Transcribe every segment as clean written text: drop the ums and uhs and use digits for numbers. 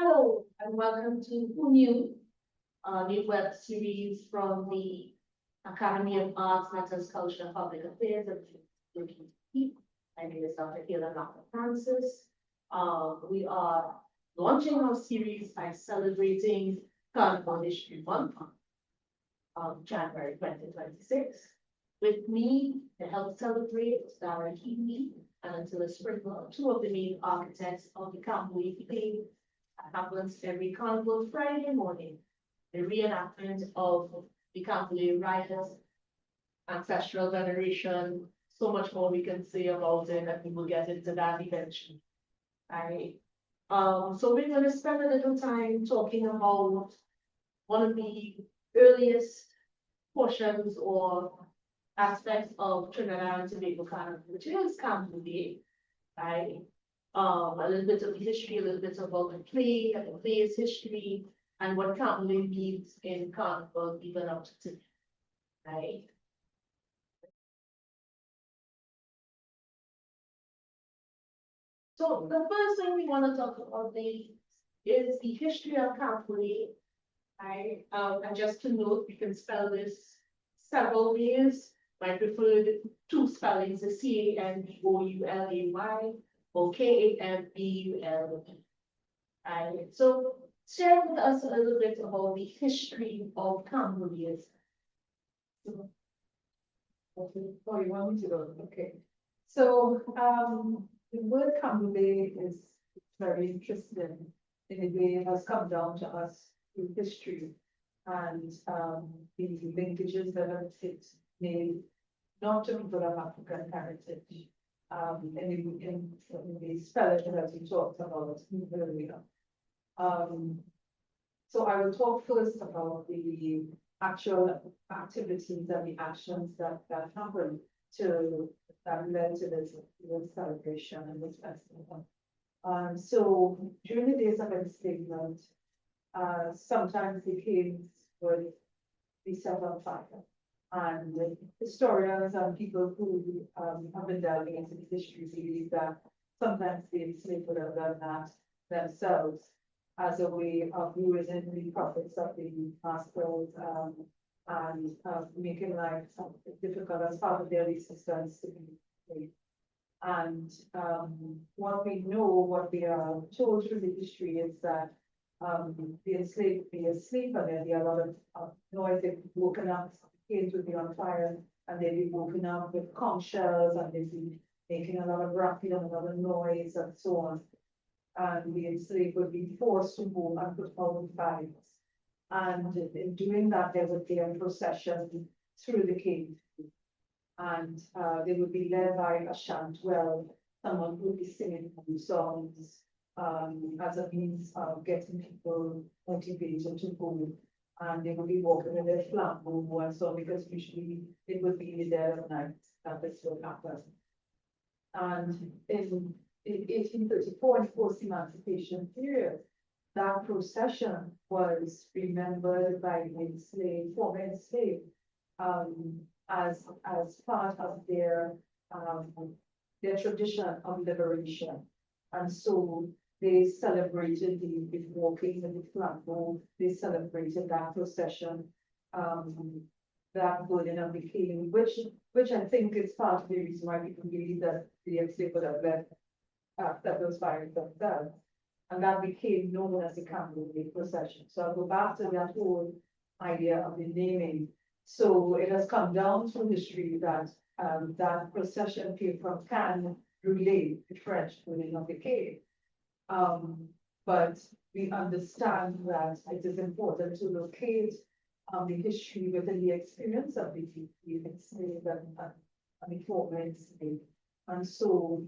Hello and welcome to Who Knew, a new web series from the Academy of Arts, Letters, Culture, and Public Affairs of UKT. My name is Dr. Kayla Dr. Francis. We are launching our series by celebrating Carnival History Month of January 2026. With me to help celebrate is Darren Healy and Attila Sprinkler, two of the main architects of the Camberley Day. Happens every Carnival Friday morning. The reenactment of the Camberley riders, ancestral veneration, so much more we can say about it, and we will get into that eventually. Right. So we're going to spend a little time talking about one of the earliest portions or aspects of Trinidad and Tobago Carnival, which is Camberley, right? A little bit of the history, a little bit about the play and the play's history, and what Camberley means in Carnival even up to today, right? So the first thing we want to talk about is the history of Camberley, right? And just to note, we can spell this several ways. My preferred two spellings is Camboulay or Kambule. Alright, so share with us a little bit about the history of Cambodia. Okay. Oh, you want me to go? Okay. So, the word Camberley is very interesting in a way it has come down to us through history and the linkages that it made, not to people of African heritage. In the spelling that we talked about earlier. So I will talk first about the actual activities and the actions that happened that led to this celebration and this festival. So during the days of enslavement, sometimes the kings would be set on fire. And historians and people who have been delving into the history believe that sometimes the enslaved would have done that themselves as a way of ruining the profits of the masters and making life difficult as part of their resistance to be free. And what we are told through the history is that the enslaved would be asleep and there'd be a lot of noise. They'd be woken up, caves would be on fire, and they'd be woken up with conch shells, and they'd be making a lot of racket and a lot of noise and so on. And the enslaved would be forced to move and put out fires. And in doing that, there would be a procession through the cave. And they would be led by a chantwell, someone who would be singing songs as a means of getting people motivated to go. And they would be walking with their flambeau and so, because usually it would be in the dead of night that this would happen. And in 1834, in the post-emancipation period, that procession was remembered by the former enslaved, as part of their tradition of liberation. And so they celebrated the walking and the flambeau, they celebrated that procession, that burning of the king, which I think is part of the reason why people believe that the enslaved would have left after those fires themselves. And that became known as the Camberley procession. So I'll go back to that whole idea of the naming. So it has come down through history that that procession came from Can Brûlé, the French burning of the cave. But we understand that it is important to locate the history within the experience of the enslaved and the former enslaved. And so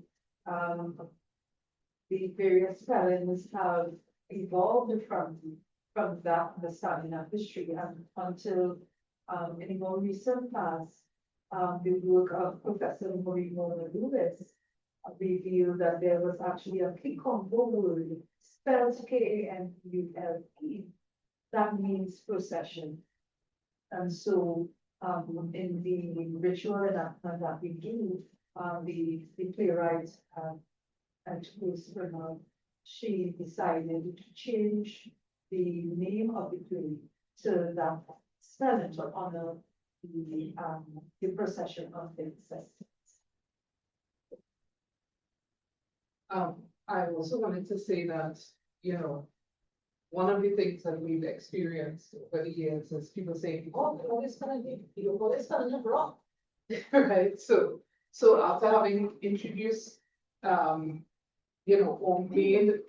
the various spellings have evolved from that understanding of history and until in a more recent past, the work of Professor Moreno Lewis revealed that there was actually a Kikongo word spelled K-A-M-U-L-E that means procession. And so in the ritual enactment that we do, the playwright and Bruce Bernard she decided to change the name of the play to that spelling to honor the procession of the ancestors. I also wanted to say that, you know, one of the things that we've experienced over the years is people saying, oh, you always spelling it, you always spelling it wrong. Right, so after having introduced, you know, or made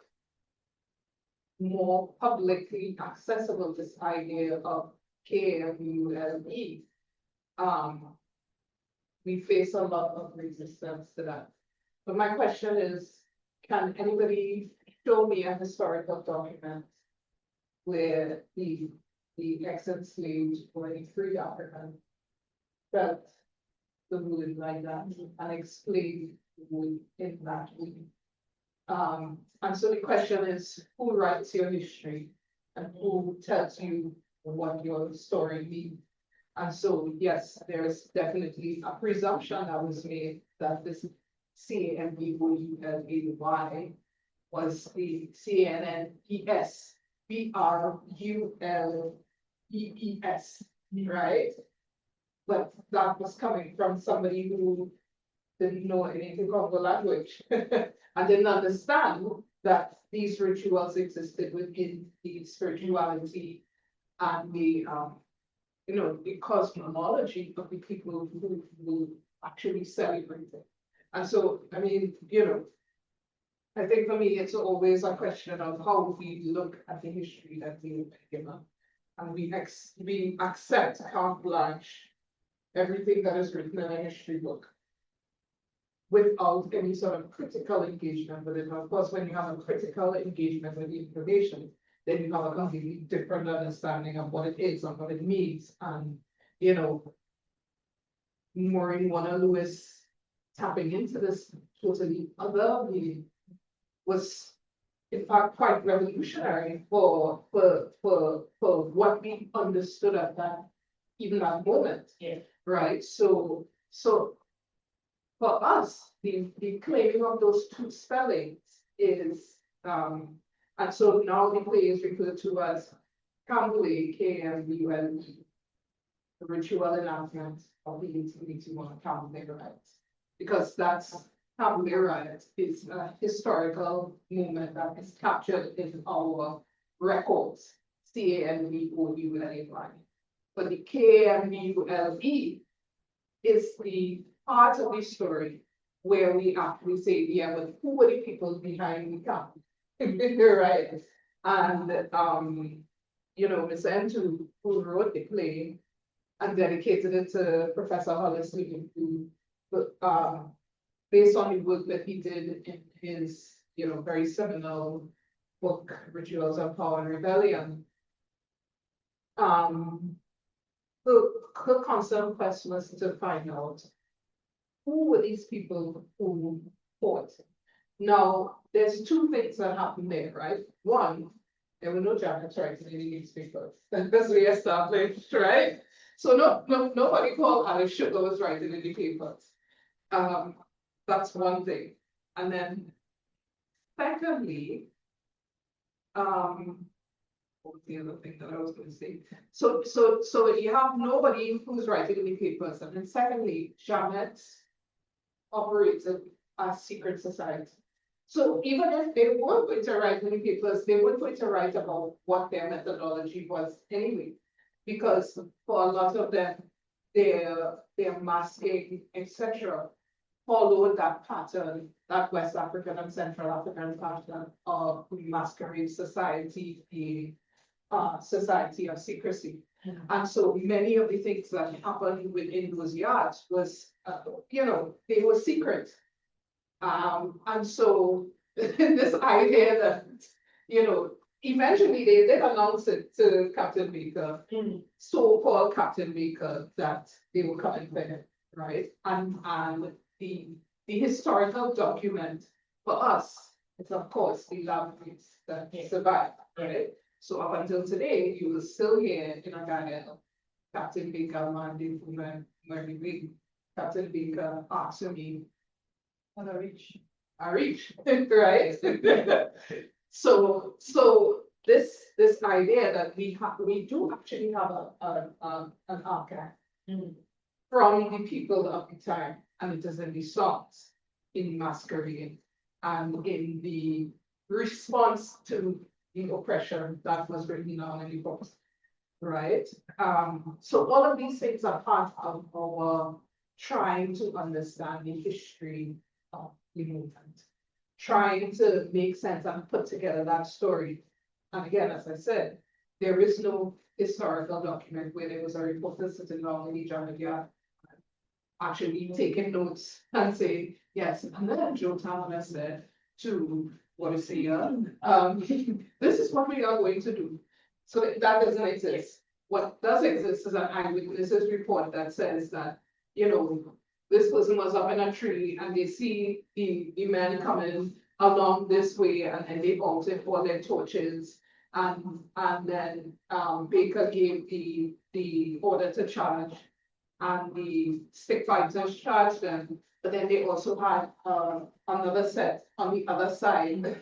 more publicly accessible this idea of KMULE, we face a lot of resistance to that. But my question is, can anybody show me a historical document where the ex-enslaved or the free African felt the word like that and explained the word in that way? And so the question is, who writes your history and who tells you what your story means? And so, yes, there is definitely a presumption that was made that this CAMBRULEY was the CNNES, right? But that was coming from somebody who didn't know anything of the language and didn't understand that these rituals existed within the spirituality and the you know, the cosmology of the people who actually celebrate it. And so, I mean, you know, I think for me, it's always a question of how we look at the history that we were given. And we accept carte blanche everything that is written in a history book without any sort of critical engagement with it. Of course, when you have a critical engagement with the information, then you have a completely different understanding of what it is and what it means. And, you know, Maureen Warner Lewis tapping into this totally other meaning was in fact quite revolutionary for what we understood at that, even that moment. Yeah. Right, so for us, the claiming of those two spellings is, and so now the play is referred to as Kambule, KMBULE, the ritual enactment of the 1881 Kambule rights, because that's Kambule rights is a historical moment that is captured in our records, CAMBOULE. But the KMULE is the part of the story where we actually say, yeah, but who were the people behind the camp? Right? And, you know, Ms. Entu, who wrote the play and dedicated it to Professor Hollis Lee, who, based on the work that he did in his, you know, very seminal book, Rituals of Power and Rebellion, her constant quest was to find out who were these people who fought. Now, there's two things that happened there, right? One, there were no jackets writing in the newspapers. That's we established, right? So nobody called Alice Sugar was writing in the papers. That's one thing. And then secondly, what was the other thing that I was going to say? So you have nobody who's writing in the papers. And then secondly, Jamet operated a secret society. So even if they weren't going to write in the papers, they weren't going to write about what their methodology was anyway. Because for a lot of them, their masking, etc., followed that pattern, that West African and Central African pattern of masquerade society, the society of secrecy. And so many of the things that happened within those yards was, you know, they were secret. And so this idea that, you know, eventually they did announce it to Captain Baker, so-called Captain Baker, that they were coming for him, right? And the historical document for us is, of course, the language that survived, right? So up until today, you will still hear in Agana, Captain Baker, Mandy, Fuman, Mary Wig, Captain Baker, Aksumi, On a reach. are reached, right? So this idea that we do actually have an archive from the people of the time, and it is in the songs, in masquerade, and in the response to the oppression that was written down in the books, right? So all of these things are part of our trying to understand the history of the movement, trying to make sense and put together that story. And again, as I said, there is no historical document where there was a reporter sitting down in the jungle yard actually taking notes and say, yes, and then Joe Tamana said to what is here, this is what we are going to do. So that doesn't exist. What does exist is an eyewitnesses report that says that, this person was up in a tree and they see the men coming along this way, and then they mounted all their torches. And then Baker gave the order to charge, and the stick fighters charged them, but then they also had another set on the other side.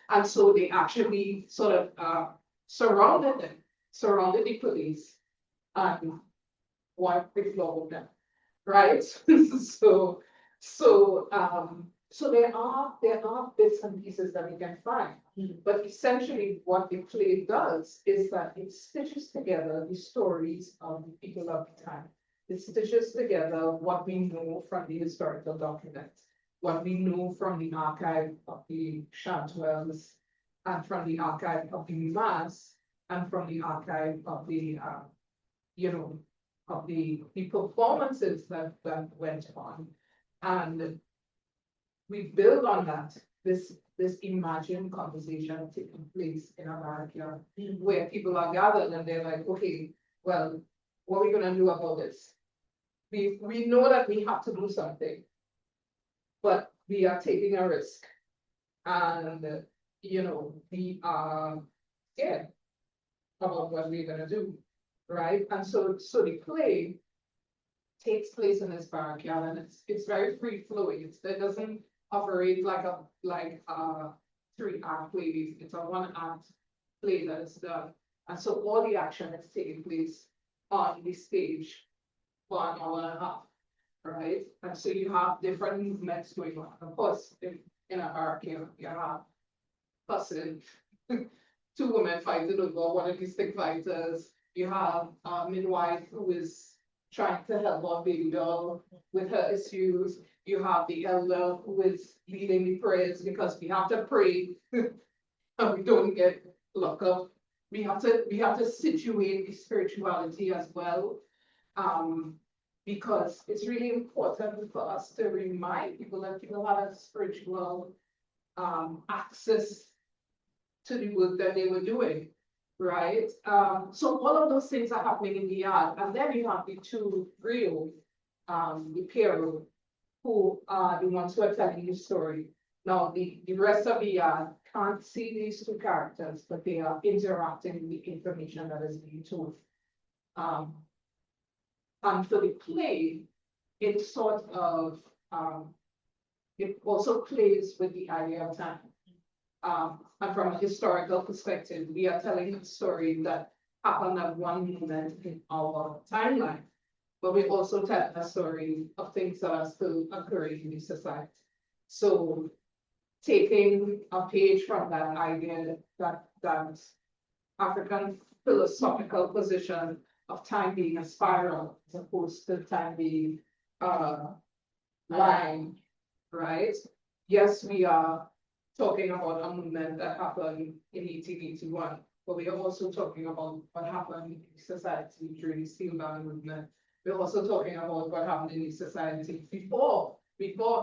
And so they actually sort of surrounded the police and wiped the floor with them, right? So there are bits and pieces that we can find. But essentially what the play does is that it stitches together the stories of the people of the time. It stitches together what we know from the historical documents, what we know from the archive of the Chantwells, and from the archive of the Mimas, and from the archive of the, of the performances that went on. And we build on that, this imagined conversation taking place in America, where people are gathered and they're like, okay, well, what are we gonna do about this? We know that we have to do something, but we are taking a risk. And, we are scared about what we're gonna do, right? And so the play takes place in this backyard, and it's very free flowing. It doesn't operate like a 3-act play. It's a 1-act play that is done. And so all the action is taking place on the stage for an hour and a half, right? And so you have different movements going on. Of course, in a hurricane, you have fussing, 2 women fighting over one of these stick fighters. You have a midwife who is trying to help our baby doll with her issues. You have the elder who is leading the prayers, because we have to pray and we don't get locked up. We have to situate the spirituality as well. Because it's really important for us to remind people that people have a spiritual access to the work that they were doing, right? So all of those things are happening in the yard. And then you have the 2 real, the Piero, who are the ones who are telling the story. Now, the rest of the yard can't see these 2 characters, but they are interacting with the information that is being told. And for the play, it sort of, it also plays with the idea of time. And from a historical perspective, we are telling a story that happened at one moment in our timeline, but we're also telling a story of things that are still occurring in the society. So taking a page from that idea, that African philosophical position of time being a spiral as opposed to time being line, right? Yes, we are talking about a movement that happened in 1881, but we are also talking about what happened in society during the Steel Band movement. We're also talking about what happened in the society before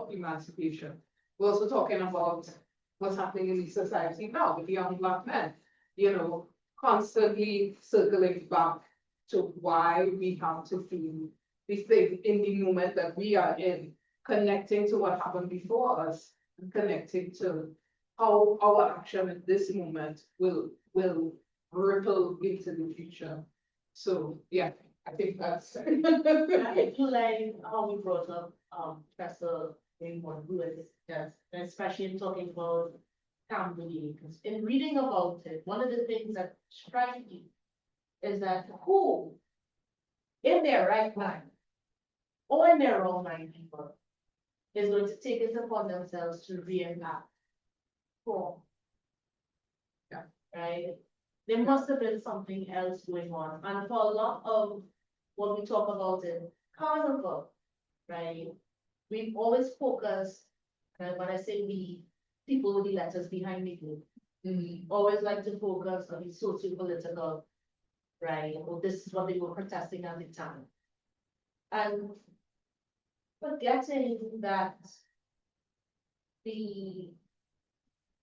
emancipation. We're also talking about what's happening in the society now with the young Black men, constantly circling back to why we have to feel this thing in the moment that we are in, connecting to what happened before us, and connecting to how our action in this moment will ripple into the future. So yeah, I think that's I do like how we brought up Professor in one word, yes, and especially in talking about Cambodia, because in reading about it, one of the things that strikes me is that who in their right mind, or in their wrong mind, people, is going to take it upon themselves to reenact for. Yeah. Right? There must have been something else going on, and for a lot of what we talk about in carnival, right? We've always focused, and when I say we, people with the letters behind me do, always like to focus on the socio-political, right? Or this is what they were protesting at the time. And forgetting that the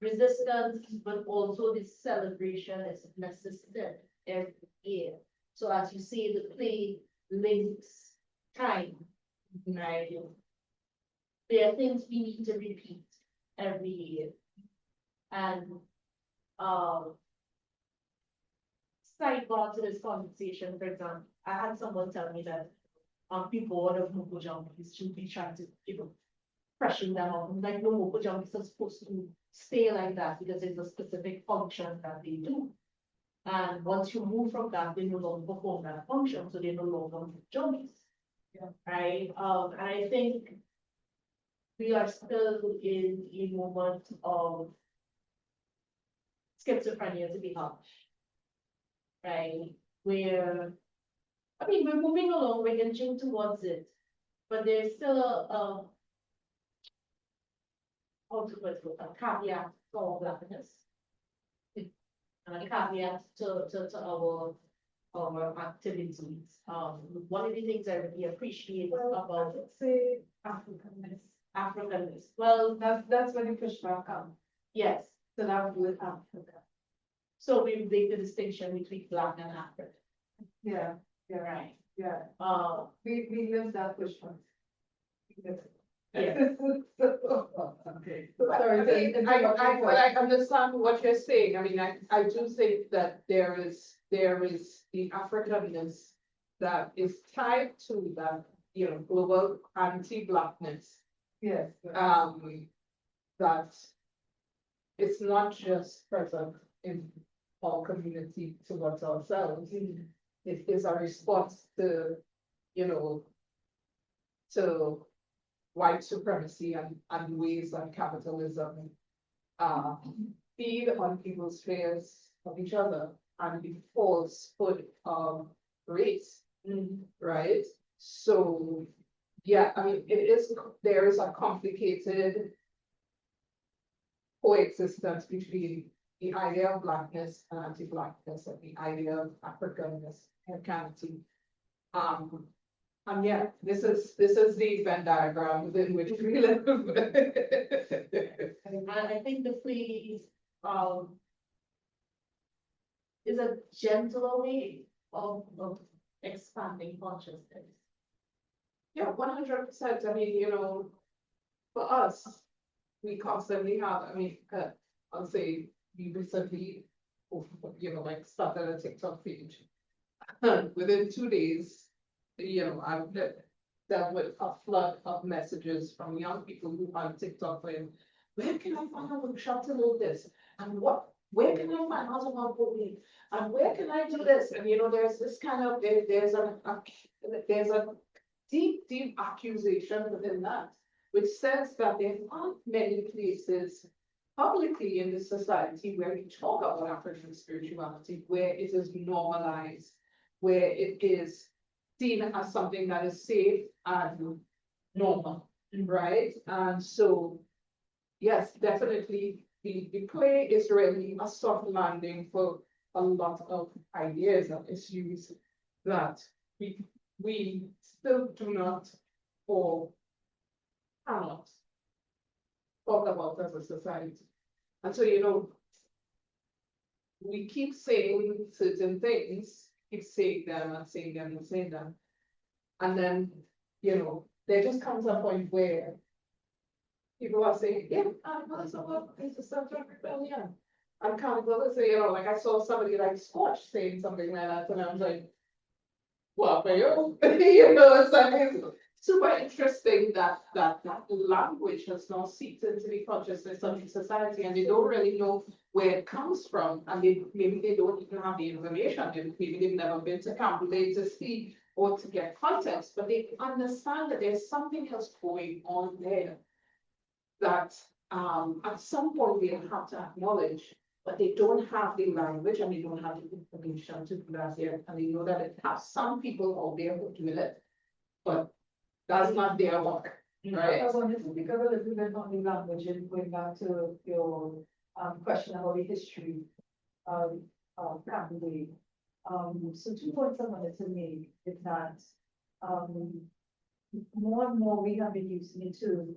resistance, but also the celebration is necessary every year. So as you see, the play links time, right? There are things we need to repeat every year. And, sidebar to this conversation, for example, I had someone tell me that, people out of Moko Junkies should be trying to, freshen them up, like, no, Moko Junkies are supposed to stay like that because there's a specific function that they do. And once you move from that, they no longer perform that function, so they're no longer junkies. Yeah. Right, and I think we are still in a moment of schizophrenia, to be harsh. Right, where, I mean, we're moving along, we're inching towards it, but there's still how to put it, a caveat to all blackness. And a caveat to our activities. One of the things I really appreciate about Let's say Africanness. Africanness, well, That's when you push back on, yes, so that would Africa. so we make the distinction between black and African, Yeah, yeah, right? yeah, Uh, we live that pushback. Yeah. Okay. Sorry, I understand what you're saying. I mean, I do think that there is the Africanness that is tied to that, global anti-blackness. Yes. That it's not just present in our community towards ourselves. It is a response to, to white supremacy and ways that capitalism feed on people's fears of each other and the falsehood of race, right? So, yeah, I mean, there is a complicated coexistence between the idea of blackness and anti-blackness and the idea of Africanness and Canada. And yeah, this is the Venn diagram within which we live. and I think the plea is a gentler way of expanding consciousness. Yeah, 100%. I mean, for us, we constantly have, I mean, I'll say we recently, like started a TikTok page. Within 2 days, I've dealt with a flood of messages from young people who on TikTok saying, where can I find out workshop to know this? And where can I find out about bullying? And where can I do this? And there's this kind of, there's a deep accusation within that, which says that there aren't many places publicly in this society where we talk about African spirituality, where it is normalized, where it is seen as something that is safe and normal, right? And so, yes, definitely, the play is really a soft landing for a lot of ideas and issues that we still do not or cannot talk about as a society. And so, we keep saying certain things, keep saying them and saying them and saying them. And then, there just comes a point where people are saying, yeah, it's a subject rebellion. And accountability, like I saw somebody like Squatch saying something like that, and I was like, well, for you, it's like, super interesting that language has now seeped into the consciousness of the society, and they don't really know where it comes from, and maybe they don't even have the information. Maybe they've never been to Cambodia to see or to get context, but they understand that there's something else going on there that at some point they have to acknowledge, but they don't have the language and they don't have the information to do that yet. And they know that it has some people out there who do it, but that's not their work, right? I wanted to pick up a little bit on the language and going back to your question about the history of Cambodia. So 2 points I wanted to make is that more and more we have been using it to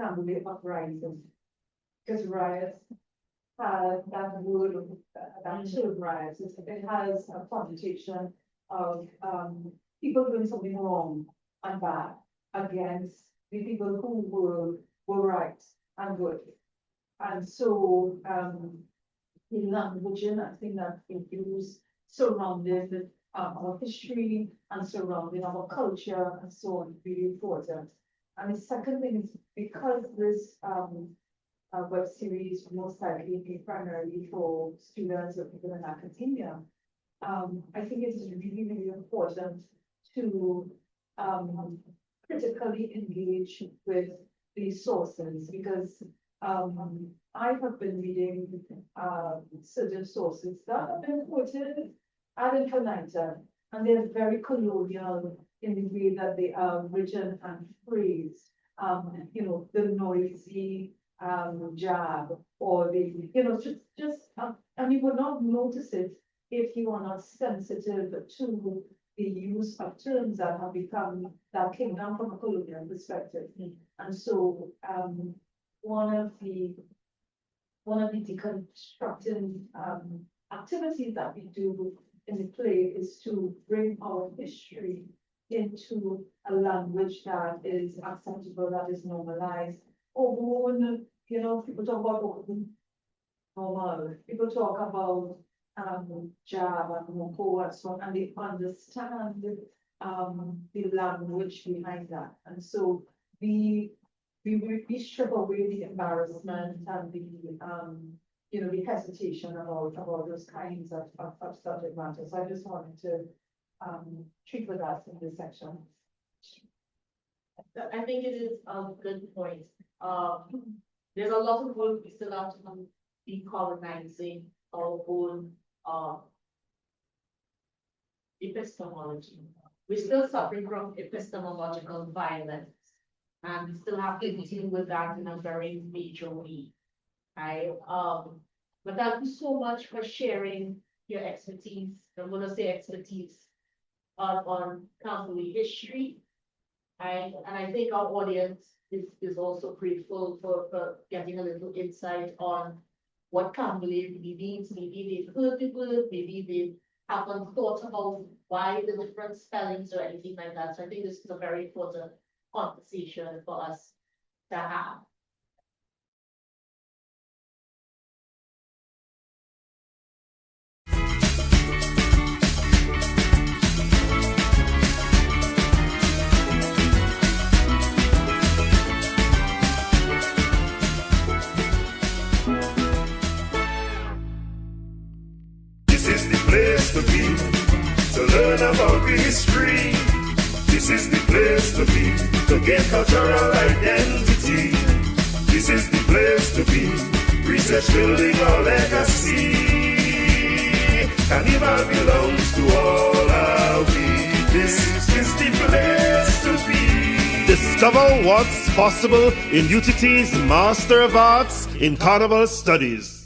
Cambodia uprising, because riots that word, that term riots, it has a connotation of people doing something wrong and bad against the people who were right and good. And so the language, I think that includes surrounded our history and surrounding our culture and so on, really important. And the second thing is because this web series most likely be primarily for students or people in academia, I think it's really, really important to critically engage with these sources, because I have been reading certain sources that have been quoted ad infinitum, and they're very colonial in the way that they are written and phrased. You know, the noisy jab, or the, you know, just and you would not notice it if you are not sensitive to the use of terms that have become, that came down from a colonial perspective. And so one of the deconstructing activities that we do in the play is to bring our history into a language that is acceptable, that is normalized. Ogun, you know, people talk about Ogun, normal. People talk about jab and moko and so on, and they understand the language behind that. And so we strip away the embarrassment and the you know, the hesitation about those kinds of subject matters. So I just wanted to treat with us in this section. I think it is a good point. There's a lot of work we still have to do decolonizing our own epistemology. We're still suffering from epistemological violence, and we still have to deal with that in a very major way. Right? But thank you so much for sharing your expertise. I'm gonna say expertise on Cambodia history. And I think our audience is also grateful for getting a little insight on what Cambodia really means. Maybe they've heard the word, maybe they haven't thought about why the different spellings or anything like that. So I think this is a very important conversation for us to have. To be, to learn about the history. This is the place to be, to gain cultural identity. This is the place to be, research building our legacy. Carnival belongs to all our we. This is the place to be. Discover what's possible in UTT's Master of Arts in Carnival Studies.